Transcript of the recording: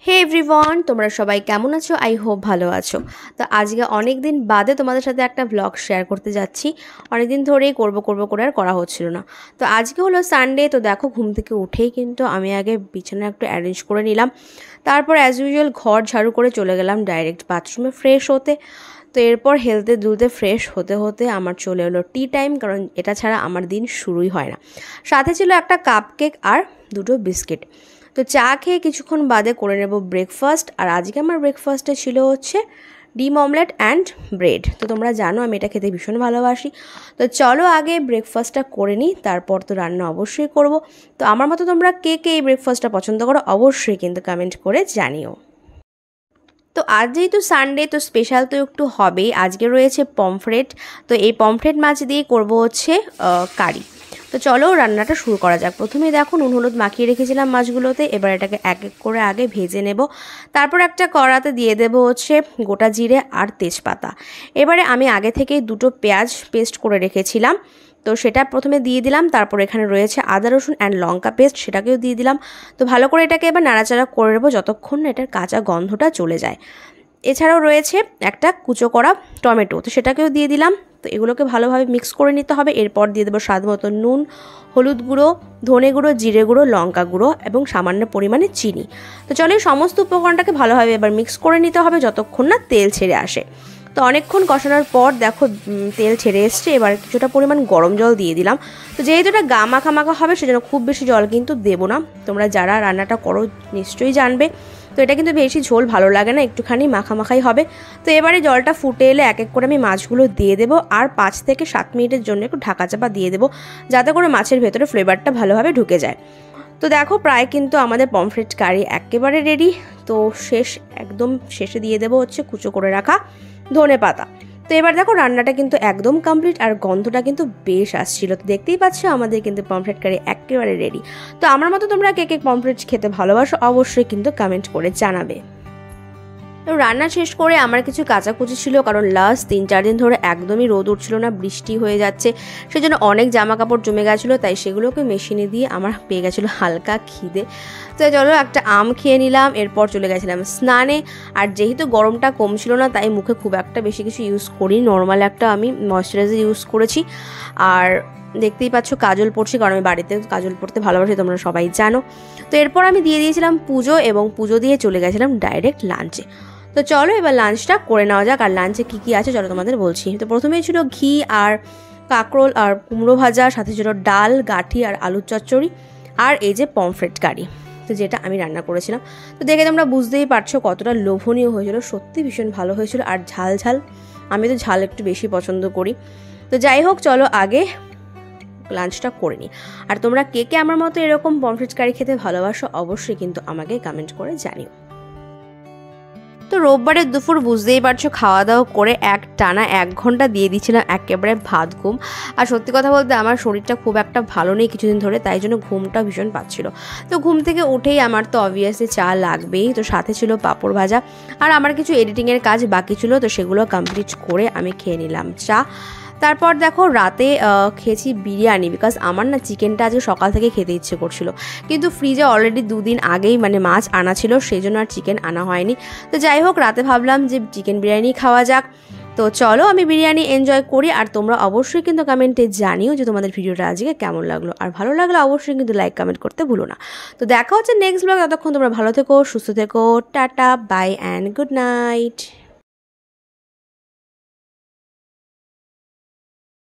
হে everyone, তোমরা সবাই কেমন আছো? আই হোপ ভালো আছো। তো আজকে অনেক দিন বাদে তোমাদের সাথে একটা ব্লগ শেয়ার করতে যাচ্ছি। অনেক দিন ধরেই করবো করে আর করা হচ্ছিল না। তো আজকে হলো সানডে। তো দেখো, ঘুম থেকে উঠেই কিন্তু আমি আগে বিছানা একটু অ্যারেঞ্জ করে নিলাম। তারপর অ্যাজ ইউজুয়াল ঘর ঝাড়ু করে চলে গেলাম ডাইরেক্ট বাথরুমে ফ্রেশ হতে। তো এরপর হেলতে দুলতে ফ্রেশ হতে হতে আমার চলে এলো টি টাইম, কারণ এটা ছাড়া আমার দিন শুরুই হয় না। সাথে ছিল একটা কাপ কেক আর দুটো বিস্কিট। তো চা খেয়ে কিছুক্ষণ বাদে করে নেব ব্রেকফাস্ট। আর আজকে আমার ব্রেকফাস্টে ছিল হচ্ছে ডিম অমলেট অ্যান্ড ব্রেড। তো তোমরা জানো আমি এটা খেতে ভীষণ ভালোবাসি। তো চলো আগে ব্রেকফাস্টটা করে নিই, তারপর তো রান্না অবশ্যই করব। তো আমার মতো তোমরা কে কে এই ব্রেকফাস্টটা পছন্দ করো অবশ্যই কিন্তু কমেন্ট করে জানিও। তো আজ যেহেতু সানডে, তো স্পেশাল তো একটু হবেই। আজকে রয়েছে পমফ্রেট। তো এই পমফ্রেট মাছ দিয়ে করব হচ্ছে কারি। তো চলো রান্নাটা শুরু করা যাক। প্রথমেই দেখো নুন হলুদ মাখিয়ে রেখেছিলাম মাছগুলোতে। এবার এটাকে এক এক করে আগে ভেজে নেব। তারপর একটা কড়াতে দিয়ে দেব হচ্ছে গোটা জিরে আর তেজপাতা। এবারে আমি আগে থেকেই দুটো পেঁয়াজ পেস্ট করে রেখেছিলাম, তো সেটা প্রথমে দিয়ে দিলাম। তারপর এখানে রয়েছে আদা রসুন অ্যান্ড লঙ্কা পেস্ট, সেটাকেও দিয়ে দিলাম। তো ভালো করে এটাকে এবার নাড়াচাড়া করে নেবো যতক্ষণ না এটার কাঁচা গন্ধটা চলে যায়। এছাড়াও রয়েছে একটা কুচো করা টমেটো, তো সেটাকেও দিয়ে দিলাম। তো এগুলোকে ভালোভাবে মিক্স করে নিতে হবে। এরপর দিয়ে দেবো স্বাদ মতো নুন, হলুদ গুঁড়ো, ধনে গুঁড়ো, জিরে গুঁড়ো, লঙ্কা গুঁড়ো এবং সামান্য পরিমাণে চিনি। তো চলো এই সমস্ত উপকরণটাকে ভালোভাবে এবার মিক্স করে নিতে হবে যতক্ষণ না তেল ছেড়ে আসে। তো অনেকক্ষণ কষানোর পর দেখো তেল ছেড়ে এসছে। এবার কিছুটা পরিমাণ গরম জল দিয়ে দিলাম। তো যেহেতু এটা গা মাখা মাখা হবে সেজন্য খুব বেশি জল কিন্তু দেবো না। তোমরা যারা রান্নাটা করো নিশ্চয়ই জানবে। তো এটা কিন্তু বেশি ঝোল ভালো লাগে না, একটুখানি মাখামাখাই হবে। তো এবারে জলটা ফুটে এলে এক এক করে আমি মাছগুলো দিয়ে দেবো আর 5 থেকে 7 মিনিটের জন্য একটু ঢাকা চাপা দিয়ে দেবো, যাতে করে মাছের ভেতরে ফ্লেভারটা ভালোভাবে ঢুকে যায়। তো দেখো প্রায় কিন্তু আমাদের পমফ্রেট কারি একেবারে রেডি। তো একদম শেষে দিয়ে দেবো হচ্ছে কুচো করে রাখা ধনে পাতা। তো এবার দেখো রান্নাটা কিন্তু একদম কমপ্লিট আর গন্ধটা কিন্তু বেশ আসছিল। তো দেখতেই পাচ্ছ আমাদের কিন্তু পমফ্রেট কারি একেবারে রেডি। তো আমার মতো তোমরা কে কে পমফ্রেট খেতে ভালোবাসো অবশ্যই কিন্তু কমেন্ট করে জানাবে। তো রান্না শেষ করে আমার কিছু কাচাকুচি ছিল, কারণ লাস্ট 3-4 দিন ধরে একদমই রোদ উঠছিল না, বৃষ্টি হয়ে যাচ্ছে, সেজন্য অনেক জামা কাপড় জমে গেছিলো। তাই সেগুলোকে মেশিনে দিয়ে আমার পেয়ে গেছিলো হালকা খিদে। তো চলো একটা আম খেয়ে নিলাম। এরপর চলে গেছিলাম স্নানে। আর যেহেতু গরমটা কম ছিল না তাই মুখে খুব একটা বেশি কিছু ইউজ করি, নর্মাল একটা আমি ময়শ্চারাইজার ইউজ করেছি। আর দেখতেই পাচ্ছ কাজল পড়ছি, কারণ আমি বাড়িতে কাজল পড়তে ভালোবাসি, তোমরা সবাই জানো। তো এরপর আমি দিয়ে দিয়েছিলাম পুজো, এবং পুজো দিয়ে চলে গেছিলাম ডাইরেক্ট লাঞ্চে। তো চলো এবার লাঞ্চটা করে নেওয়া যাক। আর লাঞ্চে কী কী আছে চলো তোমাদের বলছি। তো প্রথমেই ছিল ঘি আর কাঁকরোল আর কুমড়ো ভাজা, সাথে ছিল ডাল, গাঠি আর আলুর চচ্চড়ি, আর এই যে পমফ্রেট কারি, তো যেটা আমি রান্না করেছিলাম। তো দেখে তোমরা বুঝতেই পারছো কতটা লোভনীয় হয়েছিল, সত্যি ভীষণ ভালো হয়েছিল। আর ঝাল ঝাল, আমি তো ঝাল একটু বেশি পছন্দ করি। তো যাই হোক চলো আগে লাঞ্চটা করে নিই। আর তোমরা কে কে আমার মতো এরকম পমফ্রেট কারি খেতে ভালোবাসো অবশ্যই কিন্তু আমাকে কমেন্ট করে জানিও। তো রোববারের দুপুর বুঝতেই পারছো, খাওয়া দাওয়া করে টানা 1 ঘন্টা দিয়ে দিয়েছিলাম একেবারে ভাত ঘুম। আর সত্যি কথা বলতে আমার শরীরটা খুব একটা ভালো নেই কিছুদিন ধরে, তাই জন্য ঘুমটা ভীষণ পাচ্ছিল। তো ঘুম থেকে উঠেই আমার তো অবভিয়াসলি চা লাগবেই। তো সাথে ছিল পাঁপড় ভাজা, আর আমার কিছু এডিটিংয়ের কাজ বাকি ছিল, তো সেগুলো কমপ্লিট করে আমি খেয়ে নিলাম চা। তারপর দেখো রাতে খেয়েছি বিরিয়ানি, বিকজ আমার না চিকেনটা আজকে সকাল থেকে খেতে ইচ্ছে করছিল, কিন্তু ফ্রিজে অলরেডি 2 দিন আগেই মাছ আনা ছিল, সেই জন্য আর চিকেন আনা হয়নি। তো যাই হোক রাতে ভাবলাম যে চিকেন বিরিয়ানি খাওয়া যাক। তো চলো আমি বিরিয়ানি এনজয় করি। আর তোমরা অবশ্যই কিন্তু কমেন্টে জানিও যে তোমাদের ভিডিওটা আজকে কেমন লাগলো। আর ভালো লাগলে অবশ্যই কিন্তু লাইক কমেন্ট করতে ভুলো না। তো দেখা হচ্ছে নেক্সট ব্লগ। ততক্ষণ তোমরা ভালো থেকো, সুস্থ থেকো, tata, bye and good night.